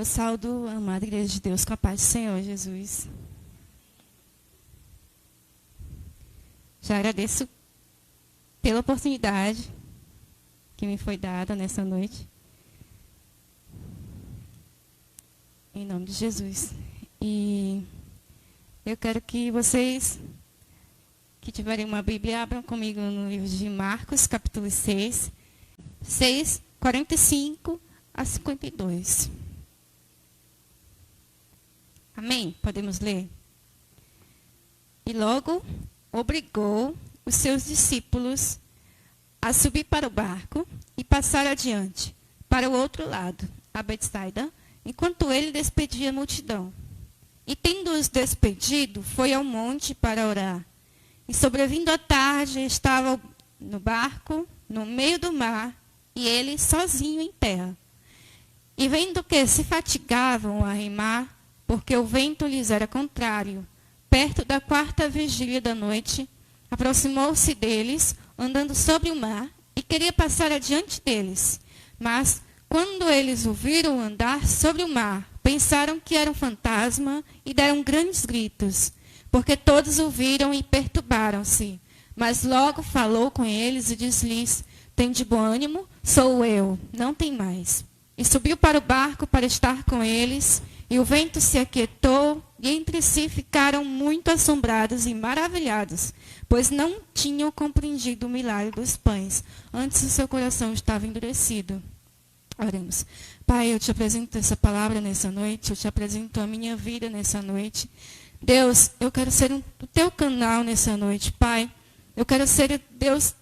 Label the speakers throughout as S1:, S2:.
S1: Eu saúdo a amada Igreja de Deus com a paz do Senhor Jesus. Já agradeço pela oportunidade que me foi dada nessa noite. Em nome de Jesus. E eu quero que vocês que tiverem uma Bíblia abram comigo no livro de Marcos, capítulo 6, 45 a 52. Amém? Podemos ler? E logo obrigou os seus discípulos a subir para o barco e passar adiante, para o outro lado, a Betsaida, enquanto ele despedia a multidão. E tendo-os despedido, foi ao monte para orar. E sobrevindo a tarde, estava no barco, no meio do mar, e ele sozinho em terra. E vendo que se fatigavam a remar, porque o vento lhes era contrário, perto da 4ª vigília da noite, aproximou-se deles, andando sobre o mar, e queria passar adiante deles. Mas, quando eles o viram andar sobre o mar, pensaram que era um fantasma e deram grandes gritos, porque todos o viram e perturbaram-se. Mas logo falou com eles e disse-lhes: "Tende bom ânimo, sou eu, não tem mais." E subiu para o barco para estar com eles, e o vento se aquietou, e entre si ficaram muito assombrados e maravilhados, pois não tinham compreendido o milagre dos pães. Antes o seu coração estava endurecido. Oremos. Pai, eu te apresento essa palavra nessa noite, eu te apresento a minha vida nessa noite. Deus, eu quero ser o teu canal nessa noite, Pai. Eu quero ser, Deus,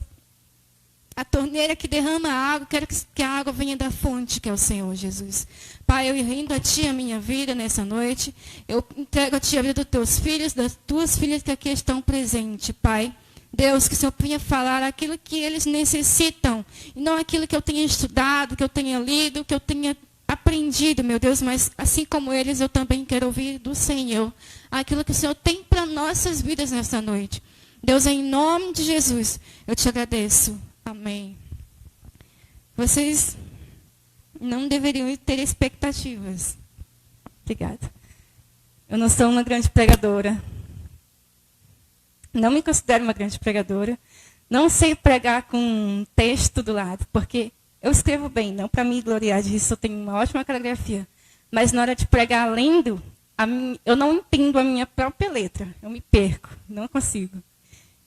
S1: a torneira que derrama a água, quero que a água venha da fonte, que é o Senhor Jesus. Pai, eu rendo a Ti a minha vida nessa noite. Eu entrego a Ti a vida dos Teus filhos, das Tuas filhas que aqui estão presentes, Pai. Deus, que o Senhor venha falar aquilo que eles necessitam, e não aquilo que eu tenha estudado, que eu tenha lido, que eu tenha aprendido, meu Deus, mas assim como eles, eu também quero ouvir do Senhor aquilo que o Senhor tem para nossas vidas nessa noite. Deus, em nome de Jesus, eu te agradeço. Amém. Vocês não deveriam ter expectativas. Obrigada. Eu não sou uma grande pregadora. Não me considero uma grande pregadora. Não sei pregar com um texto do lado, porque eu escrevo bem, não para me gloriar disso, eu tenho uma ótima caligrafia. Mas na hora de pregar lendo, eu não entendo a minha própria letra. Eu me perco, não consigo.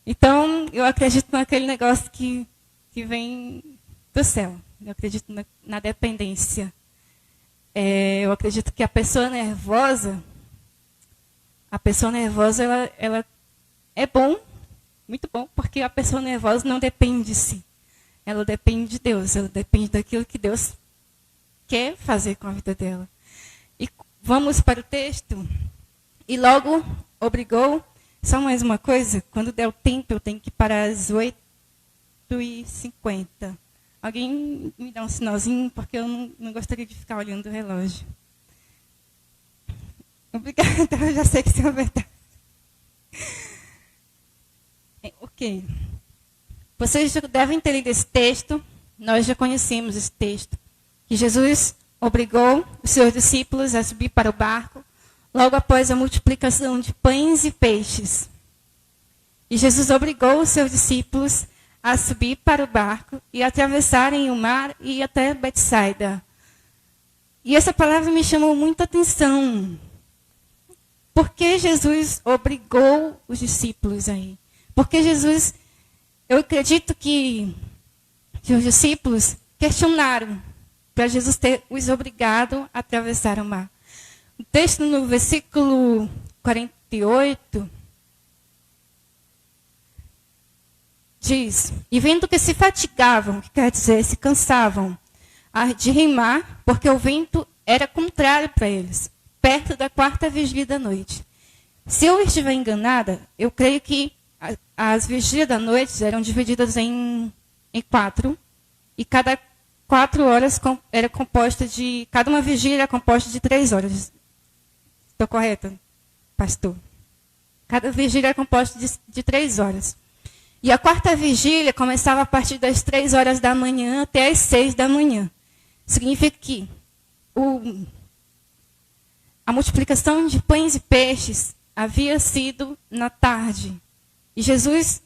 S1: Então, eu acredito naquele negócio que vem do céu. Eu acredito na dependência. Eu acredito que a pessoa nervosa, ela é bom, muito bom, porque a pessoa nervosa não depende de si. Ela depende de Deus, ela depende daquilo que Deus quer fazer com a vida dela. E vamos para o texto. E logo obrigou, só mais uma coisa, quando der o tempo, eu tenho que parar às 8h50. Alguém me dá um sinalzinho, porque eu não gostaria de ficar olhando o relógio. Obrigada, eu já sei que isso é verdade. Ok. Vocês já devem ter lido esse texto, nós já conhecemos esse texto, que Jesus obrigou os seus discípulos a subir para o barco, logo após a multiplicação de pães e peixes. E Jesus obrigou os seus discípulos a subir para o barco e atravessarem o mar e ir até Betsaida. E essa palavra me chamou muita atenção. Por que Jesus obrigou os discípulos aí? Porque Jesus, eu acredito que os discípulos questionaram para Jesus ter os obrigado a atravessar o mar. O texto no versículo 48 diz: "E vendo que se fatigavam", que quer dizer, se cansavam, de remar, porque o vento era contrário para eles, perto da 4ª vigília da noite. Se eu estiver enganada, eu creio que as vigílias da noite eram divididas em 4, e cada 4 horas era composta de... Cada uma vigília era composta de 3 horas. Estou correta, pastor? Cada vigília era composta de 3 horas. E a 4ª vigília começava a partir das 3 horas da manhã até as 6 da manhã. Significa que a multiplicação de pães e peixes havia sido na tarde. E Jesus,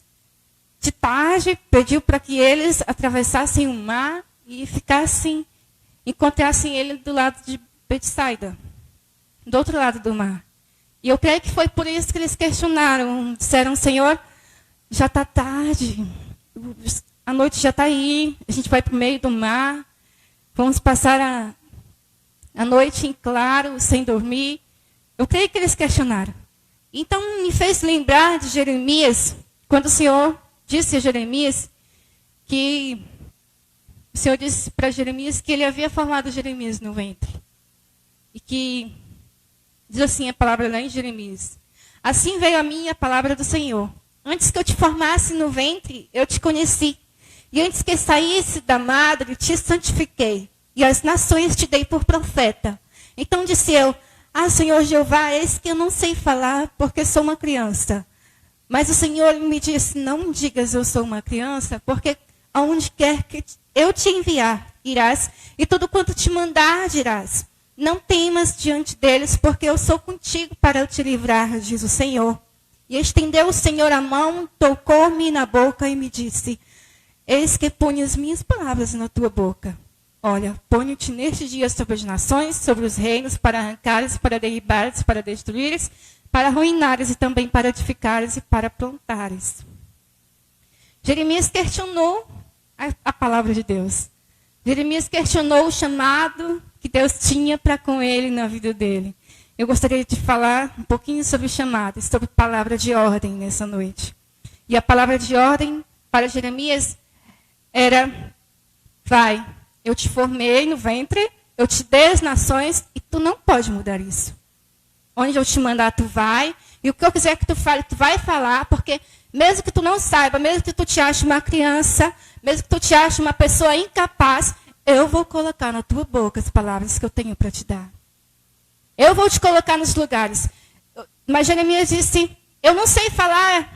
S1: de tarde, pediu para que eles atravessassem o mar e encontrassem ele do lado de Betsaida, do outro lado do mar. E eu creio que foi por isso que eles questionaram. Disseram: Senhor, já está tarde, a noite já está aí, a gente vai para o meio do mar, vamos passar a noite em claro, sem dormir. Eu creio que eles questionaram. Então me fez lembrar de Jeremias, quando o Senhor disse a Jeremias que o Senhor disse para Jeremias que ele havia formado Jeremias no ventre. E que diz assim a palavra lá em Jeremias: assim veio a mim a palavra do Senhor. Antes que eu te formasse no ventre, eu te conheci. E antes que saísse da madre, te santifiquei. E as nações te dei por profeta. Então disse eu: ah, Senhor Jeová, eis que eu não sei falar, porque sou uma criança. Mas o Senhor me disse: não digas eu sou uma criança, porque aonde quer que eu te enviar, irás, e tudo quanto te mandar, dirás. Não temas diante deles, porque eu sou contigo para te livrar, diz o Senhor. E estendeu o Senhor a mão, tocou-me na boca e me disse: eis que ponho as minhas palavras na tua boca. Olha, ponho-te neste dia sobre as nações, sobre os reinos, para arrancares, para derribares, para destruires, para arruinares e também para edificares e para plantares. Jeremias questionou a palavra de Deus. Jeremias questionou o chamado que Deus tinha para com ele na vida dele. Eu gostaria de falar um pouquinho sobre o chamado, sobre a palavra de ordem nessa noite. E a palavra de ordem para Jeremias era: vai, eu te formei no ventre, eu te dei as nações e tu não pode mudar isso. Onde eu te mandar, tu vai, e o que eu quiser que tu fale, tu vai falar, porque mesmo que tu não saiba, mesmo que tu te ache uma criança, mesmo que tu te ache uma pessoa incapaz, eu vou colocar na tua boca as palavras que eu tenho para te dar. Eu vou te colocar nos lugares. Mas Jeremias disse: eu não sei falar,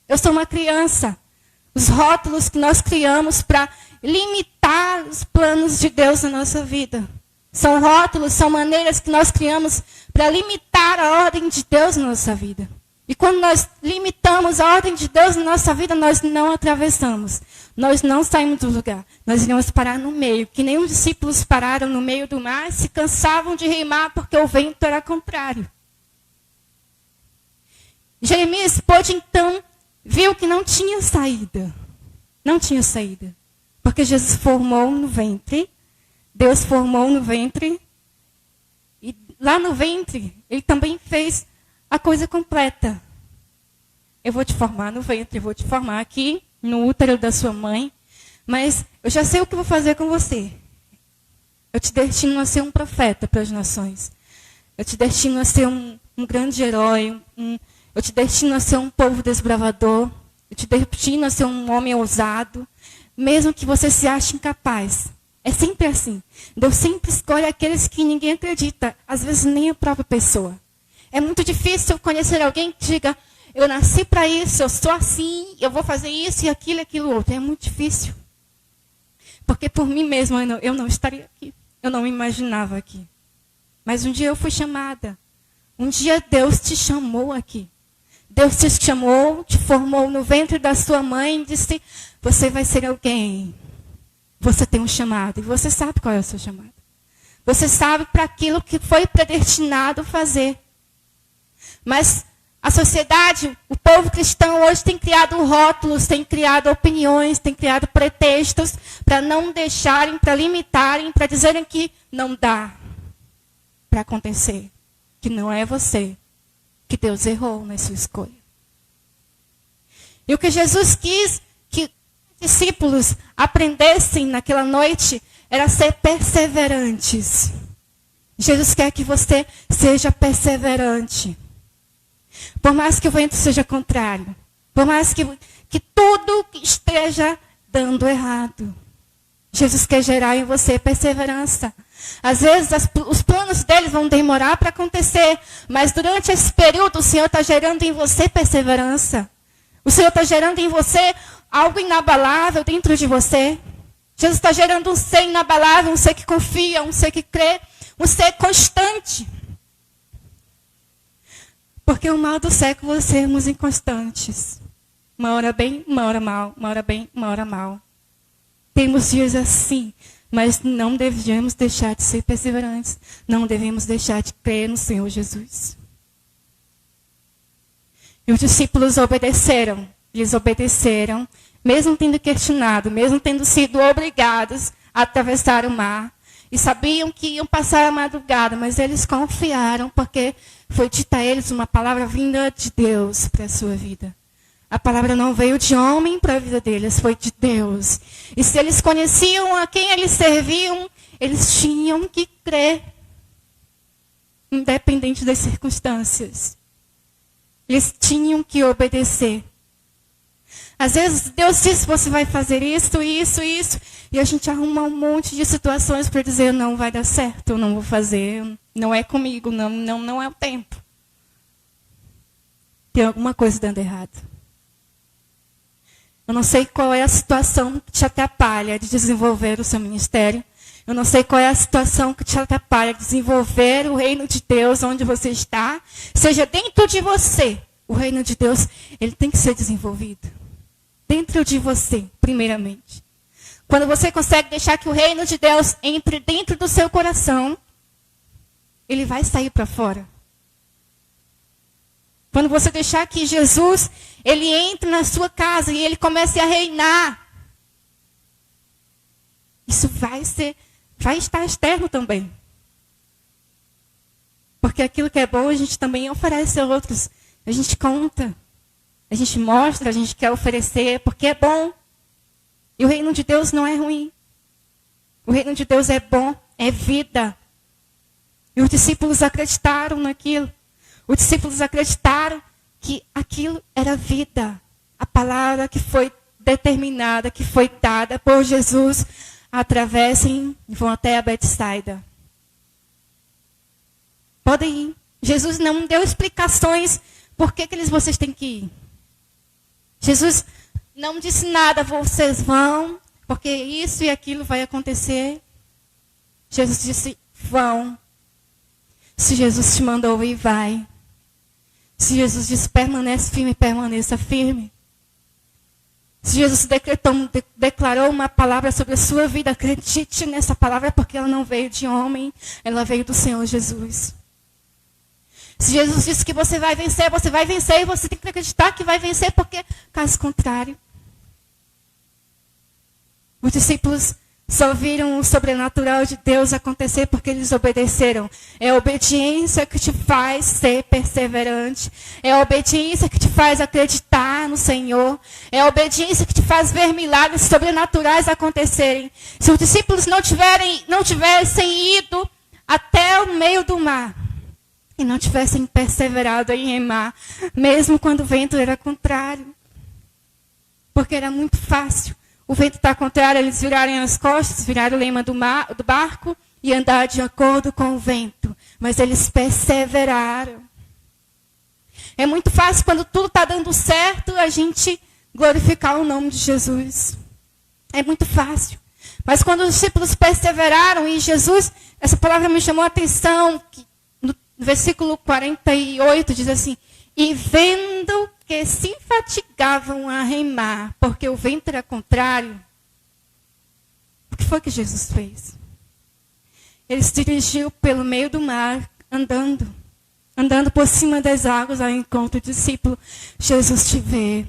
S1: eu sou uma criança. Os rótulos que nós criamos para limitar os planos de Deus na nossa vida. São rótulos, são maneiras que nós criamos para limitar a ordem de Deus na nossa vida. E quando nós limitamos a ordem de Deus na nossa vida, nós não atravessamos. Nós não saímos do lugar. Nós iremos parar no meio. Que nem os discípulos pararam no meio do mar e se cansavam de remar porque o vento era contrário. Jeremias pôde então, viu que não tinha saída. Não tinha saída. Porque Jesus formou no ventre. Deus formou no ventre. E lá no ventre, ele também fez a coisa completa. Eu vou te formar no ventre, eu vou te formar aqui no útero da sua mãe, mas eu já sei o que vou fazer com você. Eu te destino a ser um profeta para as nações. Eu te destino a ser um grande herói. Eu te destino a ser um povo desbravador. Eu te destino a ser um homem ousado, mesmo que você se ache incapaz. É sempre assim. Deus sempre escolhe aqueles que ninguém acredita, às vezes nem a própria pessoa. É muito difícil conhecer alguém que diga: eu nasci para isso, eu sou assim, eu vou fazer isso e aquilo outro. É muito difícil. Porque por mim mesma eu não estaria aqui. Eu não me imaginava aqui. Mas um dia eu fui chamada. Um dia Deus te chamou aqui. Deus te chamou, te formou no ventre da sua mãe e disse: você vai ser alguém. Você tem um chamado. E você sabe qual é o seu chamado. Você sabe para aquilo que foi predestinado fazer. Mas a sociedade, o povo cristão hoje tem criado rótulos, tem criado opiniões, tem criado pretextos para não deixarem, para limitarem, para dizerem que não dá para acontecer. Que não é você, que Deus errou na sua escolha. E o que Jesus quis que os discípulos aprendessem naquela noite era ser perseverantes. Jesus quer que você seja perseverante. Por mais que o vento seja contrário. Por mais que tudo esteja dando errado. Jesus quer gerar em você perseverança. Às vezes os planos dele vão demorar para acontecer. Mas durante esse período o Senhor está gerando em você perseverança. O Senhor está gerando em você algo inabalável dentro de você. Jesus está gerando um ser inabalável, um ser que confia, um ser que crê, um ser constante. Porque o mal do século é sermos inconstantes. Uma hora bem, uma hora mal, uma hora bem, uma hora mal. Temos dias assim, mas não devemos deixar de ser perseverantes. Não devemos deixar de crer no Senhor Jesus. E os discípulos obedeceram. Eles obedeceram, mesmo tendo questionado, mesmo tendo sido obrigados a atravessar o mar. E sabiam que iam passar a madrugada, mas eles confiaram, porque foi dita a eles uma palavra vinda de Deus para a sua vida. A palavra não veio de homem para a vida deles, foi de Deus. E se eles conheciam a quem eles serviam, eles tinham que crer, independente das circunstâncias. Eles tinham que obedecer. Às vezes Deus diz, você vai fazer isso, isso, isso. E a gente arruma um monte de situações para dizer, não vai dar certo, eu não vou fazer, não é comigo, não é o tempo. Tem alguma coisa dando errado. Eu não sei qual é a situação que te atrapalha de desenvolver o seu ministério. Eu não sei qual é a situação que te atrapalha de desenvolver o reino de Deus onde você está. Seja dentro de você, o reino de Deus, ele tem que ser desenvolvido. Dentro de você, primeiramente. Quando você consegue deixar que o reino de Deus entre dentro do seu coração, ele vai sair para fora. Quando você deixar que Jesus, ele entre na sua casa e ele comece a reinar, isso vai estar externo também. Porque aquilo que é bom, a gente também oferece a outros. A gente conta, a gente mostra, a gente quer oferecer, porque é bom. E o reino de Deus não é ruim. O reino de Deus é bom, é vida. E os discípulos acreditaram naquilo. Os discípulos acreditaram que aquilo era vida. A palavra que foi determinada, que foi dada por Jesus, atravessem e vão até a Betsaida. Podem ir. Jesus não deu explicações por que vocês têm que ir. Jesus não disse nada, vocês vão, porque isso e aquilo vai acontecer. Jesus disse, vão. Se Jesus te mandou ir, vai. Se Jesus disse, permanece firme, permaneça firme. Se Jesus declarou uma palavra sobre a sua vida, acredite nessa palavra, porque ela não veio de homem, ela veio do Senhor Jesus. Se Jesus disse que você vai vencer, e você tem que acreditar que vai vencer, porque, caso contrário, os discípulos só viram o sobrenatural de Deus acontecer porque eles obedeceram. É a obediência que te faz ser perseverante. É a obediência que te faz acreditar no Senhor. É a obediência que te faz ver milagres sobrenaturais acontecerem. Se os discípulos não tivessem ido até o meio do mar e não tivessem perseverado em remar, mesmo quando o vento era contrário, porque era muito fácil. O vento está contrário, eles virarem as costas, virar o lema do barco e andar de acordo com o vento. Mas eles perseveraram. É muito fácil, quando tudo está dando certo, a gente glorificar o nome de Jesus. É muito fácil. Mas quando os discípulos perseveraram, e Jesus, essa palavra me chamou a atenção, que no versículo 48 diz assim, e vendo que se fatigavam a remar, porque o vento era contrário, o que foi que Jesus fez? Ele se dirigiu pelo meio do mar, andando por cima das águas ao encontro do discípulo. Jesus te vê.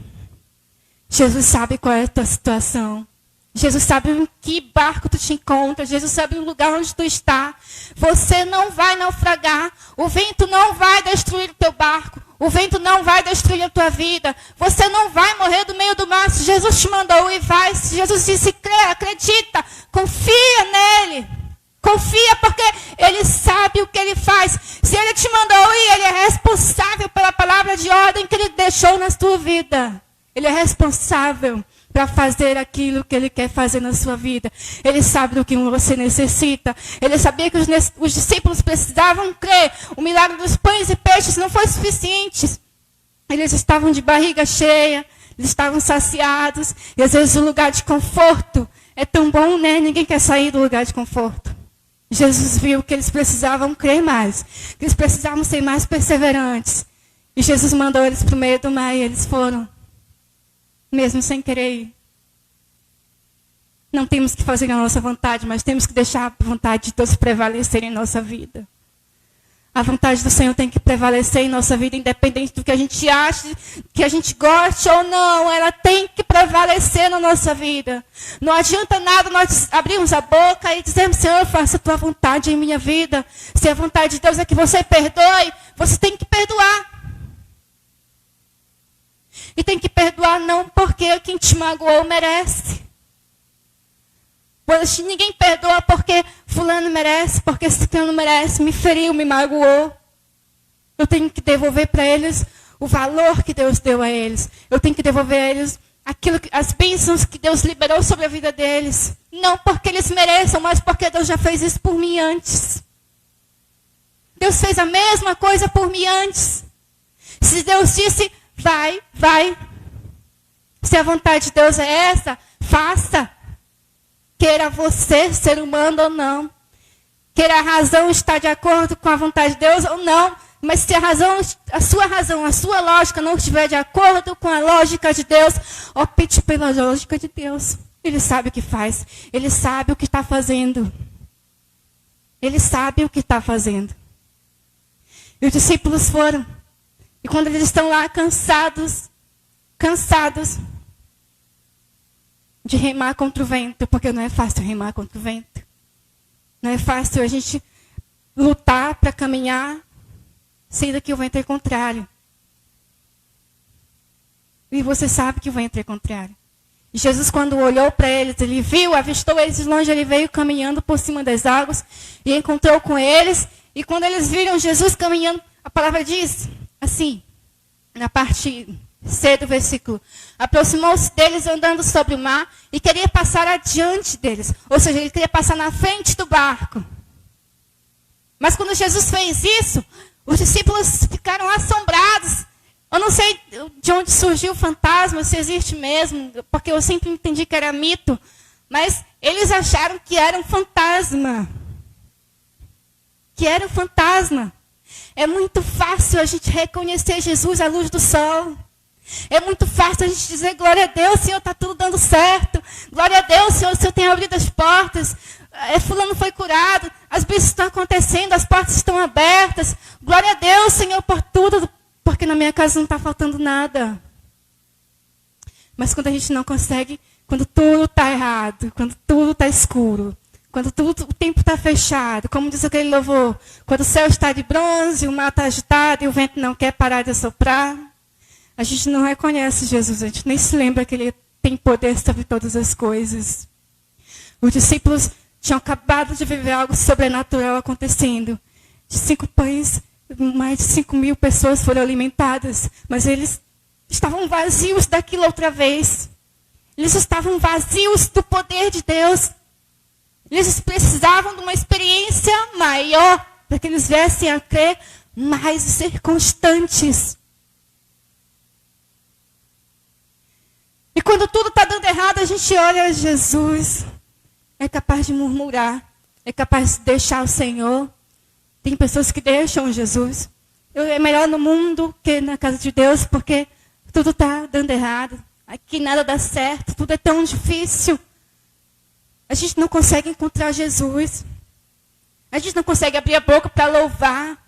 S1: Jesus sabe qual é a tua situação. Jesus sabe em que barco tu te encontra. Jesus sabe o lugar onde tu está. Você não vai naufragar. O vento não vai destruir o teu barco. O vento não vai destruir a tua vida. Você não vai morrer do meio do mar. Se Jesus te mandou ir, vai. Se Jesus disse, crê, acredita, confia nele. Confia, porque ele sabe o que ele faz. Se ele te mandou ir, ele é responsável pela palavra de ordem que ele deixou na tua vida. Ele é responsável para fazer aquilo que ele quer fazer na sua vida. Ele sabe do que você necessita. Ele sabia que os discípulos precisavam crer. O milagre dos pães e peixes não foi suficiente. Eles estavam de barriga cheia, eles estavam saciados. E às vezes o lugar de conforto é tão bom, né? Ninguém quer sair do lugar de conforto. Jesus viu que eles precisavam crer mais, que eles precisavam ser mais perseverantes. E Jesus mandou eles para o meio do mar e eles foram, mesmo sem querer ir. Não temos que fazer a nossa vontade, mas temos que deixar a vontade de Deus prevalecer em nossa vida. A vontade do Senhor tem que prevalecer em nossa vida, independente do que a gente ache, que a gente goste ou não. Ela tem que prevalecer na nossa vida. Não adianta nada nós abrirmos a boca e dizermos, Senhor, faça a tua vontade em minha vida. Se a vontade de Deus é que você perdoe, você tem que perdoar. E tem que perdoar não porque quem te magoou merece. Pois ninguém perdoa porque fulano merece, porque ciclano merece, me feriu, me magoou. Eu tenho que devolver para eles o valor que Deus deu a eles. Eu tenho que devolver a eles as bênçãos que Deus liberou sobre a vida deles. Não porque eles mereçam, mas porque Deus já fez isso por mim antes. Deus fez a mesma coisa por mim antes. Se Deus disse, vai, vai. Se a vontade de Deus é essa, faça. Queira você, ser humano ou não. Queira a razão estar de acordo com a vontade de Deus ou não. Mas se a sua lógica não estiver de acordo com a lógica de Deus, opte pela lógica de Deus. Ele sabe o que faz. Ele sabe o que está fazendo. Ele sabe o que está fazendo. E os discípulos foram. E quando eles estão lá cansados de remar contra o vento, porque não é fácil remar contra o vento. Não é fácil a gente lutar para caminhar, sendo que o vento é contrário. E você sabe que o vento é contrário. E Jesus, quando olhou para eles, ele viu, avistou eles de longe, ele veio caminhando por cima das águas e encontrou com eles. E quando eles viram Jesus caminhando, a palavra diz assim, na parte C do versículo, aproximou-se deles andando sobre o mar e queria passar adiante deles. Ou seja, ele queria passar na frente do barco. Mas quando Jesus fez isso, os discípulos ficaram assombrados. Eu não sei de onde surgiu o fantasma, se existe mesmo, porque eu sempre entendi que era mito. Mas eles acharam que era um fantasma. Que era um fantasma. É muito fácil a gente reconhecer Jesus à luz do sol. É muito fácil a gente dizer, glória a Deus, Senhor, está tudo dando certo. Glória a Deus, Senhor, o Senhor tem abrido as portas. Fulano foi curado, as bênçãos estão acontecendo, as portas estão abertas. Glória a Deus, Senhor, por tudo, porque na minha casa não está faltando nada. Mas quando a gente não consegue, quando tudo está errado, quando tudo está escuro, quando o tempo está fechado, como diz aquele louvor, quando o céu está de bronze, o mar está agitado e o vento não quer parar de soprar, a gente não reconhece Jesus, a gente nem se lembra que Ele tem poder sobre todas as coisas. Os discípulos tinham acabado de viver algo sobrenatural acontecendo. De 5 pães, mais de 5.000 pessoas foram alimentadas, mas eles estavam vazios daquilo outra vez. Eles estavam vazios do poder de Deus. Eles precisavam de uma experiência maior para que eles viessem a crer mais e ser constantes. E quando tudo está dando errado, a gente olha Jesus. É capaz de murmurar. É capaz de deixar o Senhor. Tem pessoas que deixam Jesus. É melhor no mundo que na casa de Deus, porque tudo está dando errado. Aqui nada dá certo. Tudo é tão difícil. A gente não consegue encontrar Jesus. A gente não consegue abrir a boca para louvar.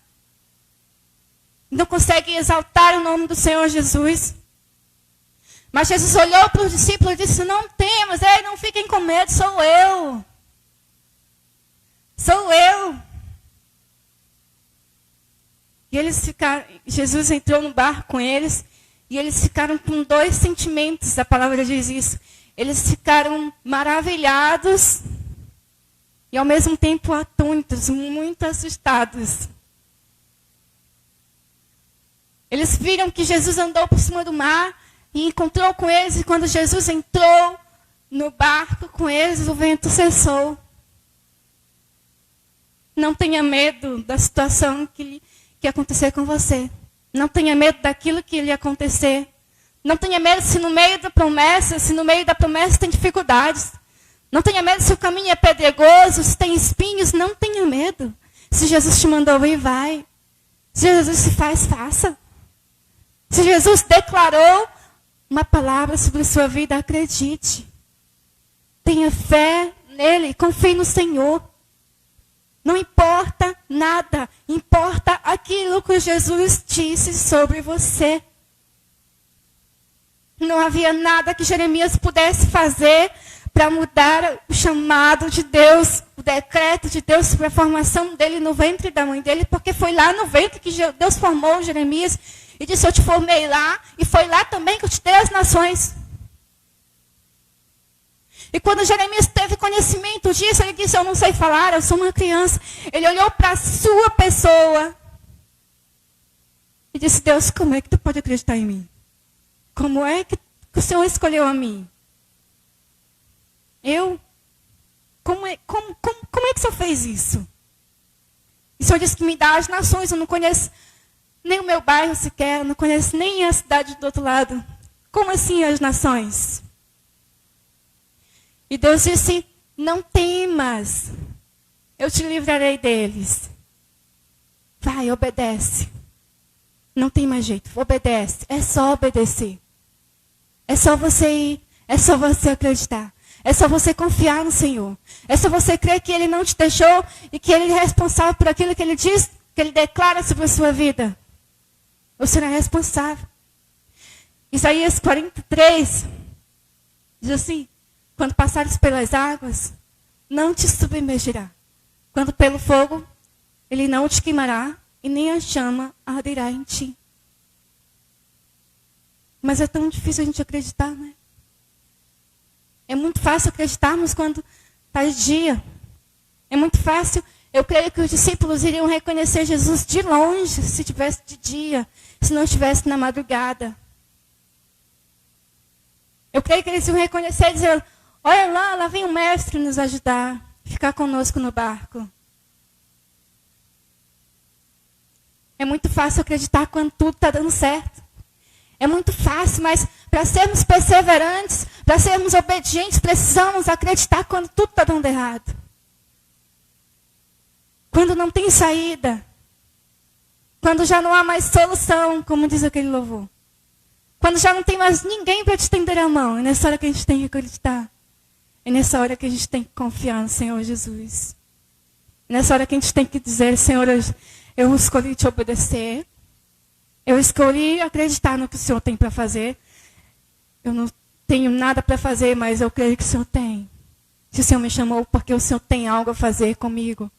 S1: Não consegue exaltar o nome do Senhor Jesus. Mas Jesus olhou para os discípulos e disse, não temas, não fiquem com medo, sou eu. Sou eu. E eles ficaram, Jesus entrou no barco com eles, e eles ficaram com 2 sentimentos, a palavra diz isso. Eles ficaram maravilhados e ao mesmo tempo atônitos, muito assustados. Eles viram que Jesus andou por cima do mar e encontrou com eles, e quando Jesus entrou no barco com eles, o vento cessou. Não tenha medo da situação que acontecer com você. Não tenha medo daquilo que lhe acontecer. Não tenha medo se no meio da promessa tem dificuldades. Não tenha medo se o caminho é pedregoso, se tem espinhos. Não tenha medo. Se Jesus te mandou ir, vai. Se Jesus se faz, faça. Se Jesus declarou uma palavra sobre a sua vida, acredite. Tenha fé nele, confie no Senhor. Não importa nada, importa aquilo que Jesus disse sobre você. Não havia nada que Jeremias pudesse fazer para mudar o chamado de Deus, o decreto de Deus sobre a formação dele no ventre da mãe dele, porque foi lá no ventre que Deus formou Jeremias e disse: eu te formei lá, e foi lá também que eu te dei as nações. E quando Jeremias teve conhecimento disso, ele disse: eu não sei falar, eu sou uma criança. Ele olhou para a sua pessoa e disse: Deus, como é que tu pode acreditar em mim? Como é que o Senhor escolheu a mim? Eu? Como é que o Senhor fez isso? E o Senhor disse que me dá as nações, eu não conheço nem o meu bairro sequer, eu não conheço nem a cidade do outro lado. Como assim as nações? E Deus disse: não temas, eu te livrarei deles. Vai, obedece. Não tem mais jeito, obedece. É só obedecer. É só você ir, é só você acreditar. É só você confiar no Senhor. É só você crer que Ele não te deixou e que Ele é responsável por aquilo que Ele diz, que Ele declara sobre a sua vida. O Senhor é responsável. Isaías 43 diz assim: quando passares pelas águas, não te submergirá. Quando pelo fogo, ele não te queimará e nem a chama arderá em ti. Mas é tão difícil a gente acreditar, né? É muito fácil acreditarmos quando está de dia. É muito fácil. Eu creio que os discípulos iriam reconhecer Jesus de longe, se tivesse de dia, se não estivesse na madrugada. Eu creio que eles iam reconhecer e dizer: olha lá vem o mestre nos ajudar, ficar conosco no barco. É muito fácil acreditar quando tudo está dando certo. É muito fácil, mas para sermos perseverantes, para sermos obedientes, precisamos acreditar quando tudo está dando errado. Quando não tem saída. Quando já não há mais solução, como diz aquele louvor. Quando já não tem mais ninguém para te estender a mão. É nessa hora que a gente tem que acreditar. É nessa hora que a gente tem que confiar no Senhor Jesus. É nessa hora que a gente tem que dizer: Senhor, eu escolhi te obedecer. Eu escolhi acreditar no que o Senhor tem para fazer. Eu não tenho nada para fazer, mas eu creio que o Senhor tem. Se o Senhor me chamou, porque o Senhor tem algo a fazer comigo.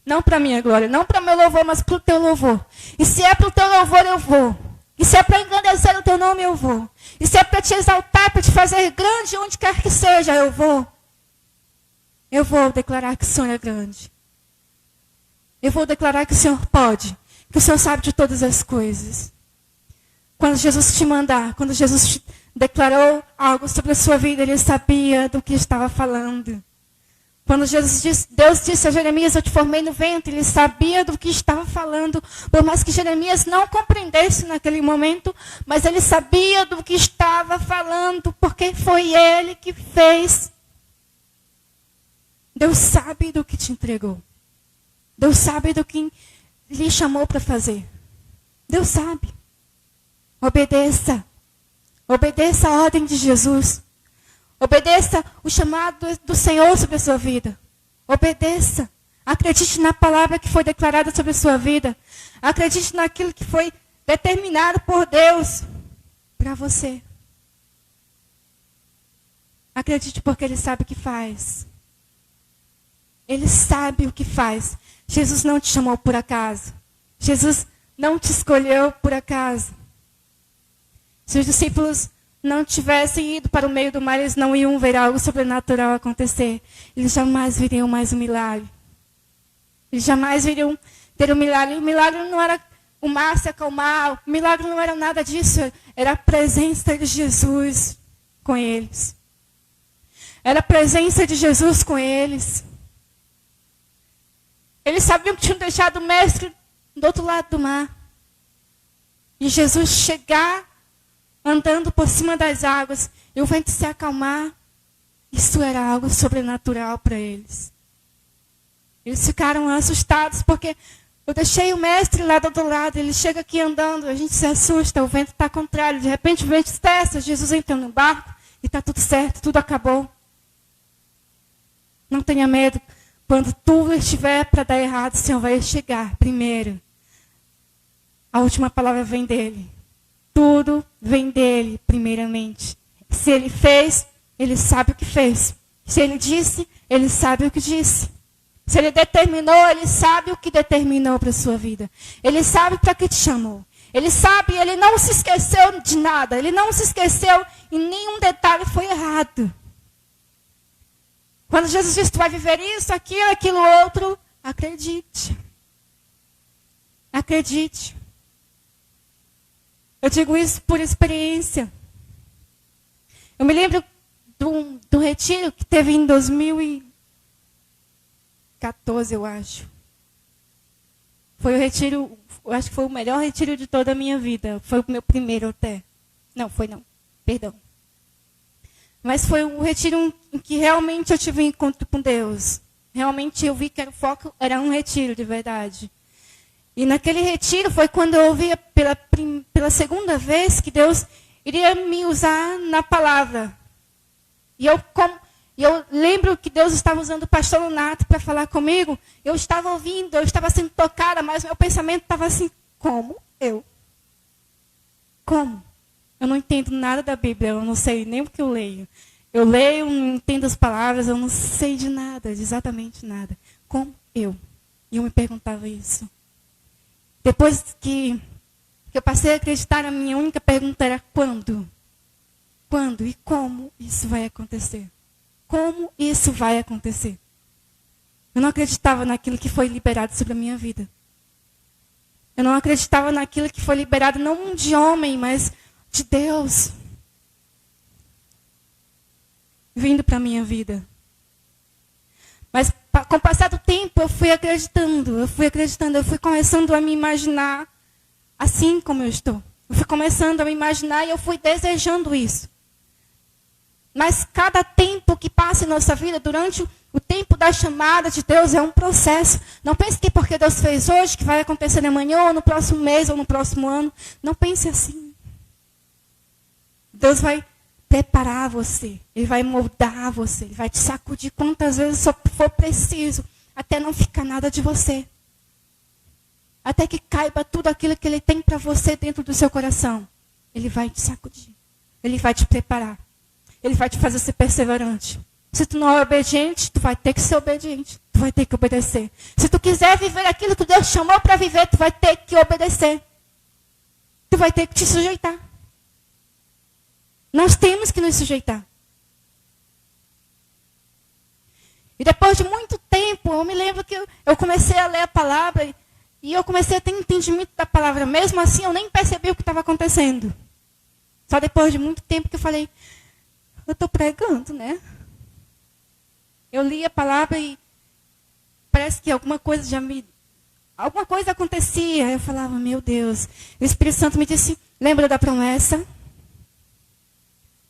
S1: Não para a minha glória, não para o meu louvor, mas para o teu louvor. E se é para o teu louvor, eu vou. E se é para engrandecer o teu nome, eu vou. E se é para te exaltar, para te fazer grande onde quer que seja, eu vou. Eu vou declarar que o Senhor é grande. Eu vou declarar que o Senhor pode. Que o Senhor sabe de todas as coisas. Quando Jesus te mandar, quando Jesus te declarou algo sobre a sua vida, Ele sabia do que estava falando. Quando Deus disse a Jeremias: eu te formei no ventre, Ele sabia do que estava falando. Por mais que Jeremias não compreendesse naquele momento, mas ele sabia do que estava falando, porque foi Ele que fez. Deus sabe do que te entregou. Deus sabe do que lhe chamou para fazer. Deus sabe. Obedeça. Obedeça a ordem de Jesus. Obedeça o chamado do Senhor sobre a sua vida. Obedeça. Acredite na palavra que foi declarada sobre a sua vida. Acredite naquilo que foi determinado por Deus para você. Acredite porque Ele sabe o que faz. Ele sabe o que faz. Jesus não te chamou por acaso. Jesus não te escolheu por acaso. Se os discípulos não tivessem ido para o meio do mar, eles não iam ver algo sobrenatural acontecer. Eles jamais viriam mais um milagre. Eles jamais viriam ter um milagre. O milagre não era o mar se acalmar. O milagre não era nada disso. Era a presença de Jesus com eles. Era a presença de Jesus com eles. Eles sabiam que tinham deixado o mestre do outro lado do mar. E Jesus chegar andando por cima das águas e o vento se acalmar, isso era algo sobrenatural para eles. Eles ficaram assustados porque Eu deixei o mestre lá do outro lado, ele chega aqui andando, a gente se assusta, o vento está contrário, de repente o vento cessa, Jesus entra no barco e está tudo certo, tudo acabou. Não tenha medo, quando tudo estiver para dar errado, o Senhor vai chegar primeiro. A última palavra vem dele. Tudo vem dele, primeiramente. Se ele fez, ele sabe o que fez. Se ele disse, ele sabe o que disse. Se ele determinou, ele sabe o que determinou para a sua vida. Ele sabe para que te chamou. Ele sabe, ele não se esqueceu de nada. Ele não se esqueceu e nenhum detalhe foi errado. Quando Jesus disse, tu vai viver isso, aquilo, outro, acredite. Acredite. Eu digo isso por experiência. Eu me lembro do retiro que teve em 2014, eu acho. Foi o retiro, eu acho que foi o melhor retiro de toda a minha vida. Foi o meu primeiro até. Não, perdão. Mas foi um retiro em que realmente eu tive um encontro com Deus. Realmente eu vi que o foco era um retiro de verdade. E naquele retiro foi quando eu ouvi pela segunda vez que Deus iria me usar na palavra. E eu lembro que Deus estava usando o pastor Lunato para falar comigo. Eu estava ouvindo, eu estava sendo tocada, mas meu pensamento estava assim, como eu? Como? Eu não entendo nada da Bíblia, eu não sei nem o que eu leio. Eu leio, não entendo as palavras, eu não sei de nada, de exatamente nada. Como eu? E eu me perguntava isso. Depois que eu passei a acreditar, a minha única pergunta era quando? Quando e como isso vai acontecer? Como isso vai acontecer? Eu não acreditava naquilo que foi liberado sobre a minha vida. Eu não acreditava naquilo que foi liberado não de homem, mas de Deus. Vindo para a minha vida. Mas com o passar do tempo eu fui acreditando, eu fui começando a me imaginar assim como eu estou. Eu fui começando a me imaginar e eu fui desejando isso. Mas cada tempo que passa em nossa vida, durante o tempo da chamada de Deus, é um processo. Não pense que porque Deus fez hoje, que vai acontecer amanhã, ou no próximo mês, ou no próximo ano. Não pense assim. Deus vai preparar você. Ele vai moldar você. Ele vai te sacudir quantas vezes for preciso, até não ficar nada de você. Até que caiba tudo aquilo que Ele tem para você dentro do seu coração. Ele vai te sacudir. Ele vai te preparar. Ele vai te fazer ser perseverante. Se tu não é obediente, tu vai ter que ser obediente. Tu vai ter que obedecer. Se tu quiser viver aquilo que Deus chamou para viver, tu vai ter que obedecer. Tu vai ter que te sujeitar. Nós temos que nos sujeitar. E depois de muito tempo, eu me lembro que eu comecei a ler a palavra e eu comecei a ter entendimento da palavra. Mesmo assim, eu nem percebi o que estava acontecendo. Só depois de muito tempo que eu falei, eu estou pregando, né? Eu li a palavra e parece que alguma coisa acontecia. Eu falava, meu Deus. O Espírito Santo me disse, lembra da promessa?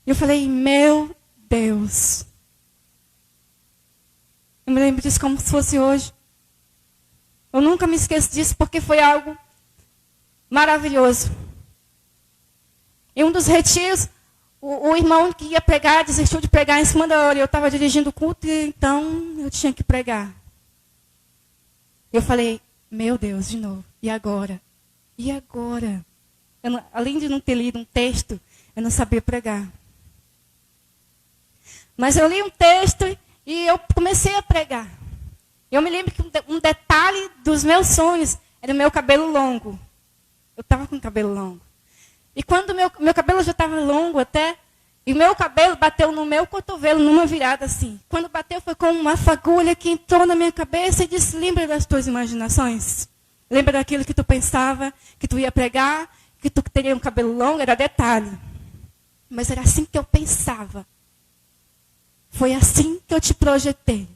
S1: E eu falei, meu Deus. Eu me lembro disso como se fosse hoje. Eu nunca me esqueço disso porque foi algo maravilhoso. Em um dos retiros, o irmão que ia pregar desistiu de pregar em cima da hora. Eu estava dirigindo o culto, e então eu tinha que pregar. Eu falei, meu Deus, de novo. E agora? E agora? Além de não ter lido um texto, eu não sabia pregar. Mas eu li um texto e eu comecei a pregar. Eu me lembro que um detalhe dos meus sonhos era o meu cabelo longo. Eu estava com cabelo longo. E quando meu cabelo já estava longo até, e o meu cabelo bateu no meu cotovelo, numa virada assim. Quando bateu foi como uma fagulha que entrou na minha cabeça e disse, lembra das tuas imaginações? Lembra daquilo que tu pensava, que tu ia pregar, que tu teria um cabelo longo? Era detalhe. Mas era assim que eu pensava. Foi assim que eu te projetei.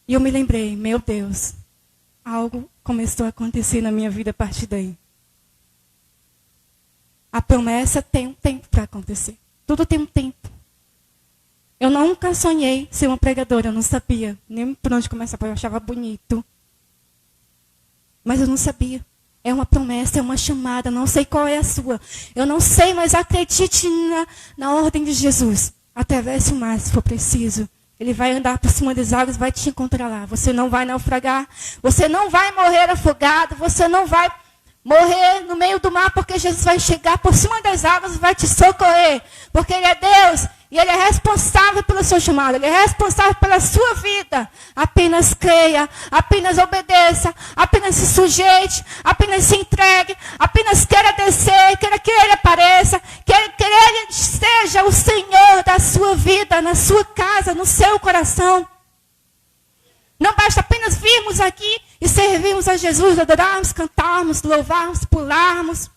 S1: E eu me lembrei, meu Deus, algo começou a acontecer na minha vida a partir daí. A promessa tem um tempo para acontecer. Tudo tem um tempo. Eu nunca sonhei ser uma pregadora, eu não sabia nem por onde começar, porque eu achava bonito. Mas eu não sabia. É uma promessa, é uma chamada, não sei qual é a sua. Eu não sei, mas acredite na ordem de Jesus. Atravesse o mar se for preciso. Ele vai andar por cima das águas, vai te encontrar lá. Você não vai naufragar, você não vai morrer afogado, você não vai morrer no meio do mar, porque Jesus vai chegar por cima das águas e vai te socorrer. Porque Ele é Deus e Ele é responsável pelo seu chamado, Ele é responsável pela sua vida. Apenas creia, apenas obedeça, apenas se sujeite, apenas se entregue, apenas queira descer, queira que Ele apareça, queira que Ele seja o Senhor da sua vida, na sua casa, no seu coração. Não basta apenas virmos aqui e servirmos a Jesus, adorarmos, cantarmos, louvarmos, pularmos.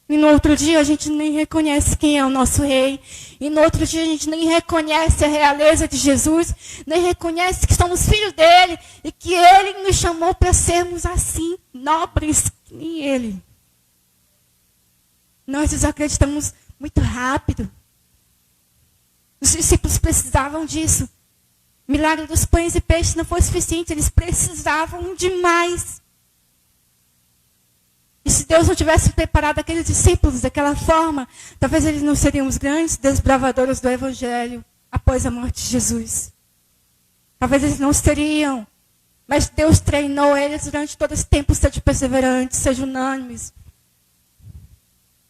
S1: E no outro dia a gente nem reconhece quem é o nosso rei. E no outro dia a gente nem reconhece a realeza de Jesus, nem reconhece que somos filhos dele e que ele nos chamou para sermos assim, nobres que nem ele. Nós desacreditamos muito rápido. Os discípulos precisavam disso. O milagre dos pães e peixes não foi suficiente, eles precisavam de mais. E se Deus não tivesse preparado aqueles discípulos daquela forma, talvez eles não seriam os grandes desbravadores do Evangelho após a morte de Jesus. Talvez eles não seriam, mas Deus treinou eles durante todo esse tempo. Sejam perseverantes, sejam unânimes.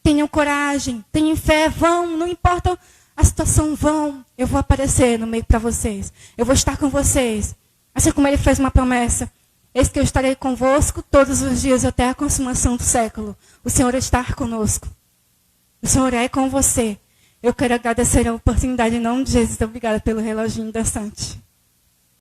S1: Tenham coragem, tenham fé, vão, não importa a situação, vão. Eu vou aparecer no meio para vocês. Eu vou estar com vocês. Assim como Ele fez uma promessa. Eis que eu estarei convosco todos os dias até a consumação do século. O Senhor está conosco. O Senhor é com você. Eu quero agradecer a oportunidade em nome de Jesus. Obrigada pelo reloginho dançante.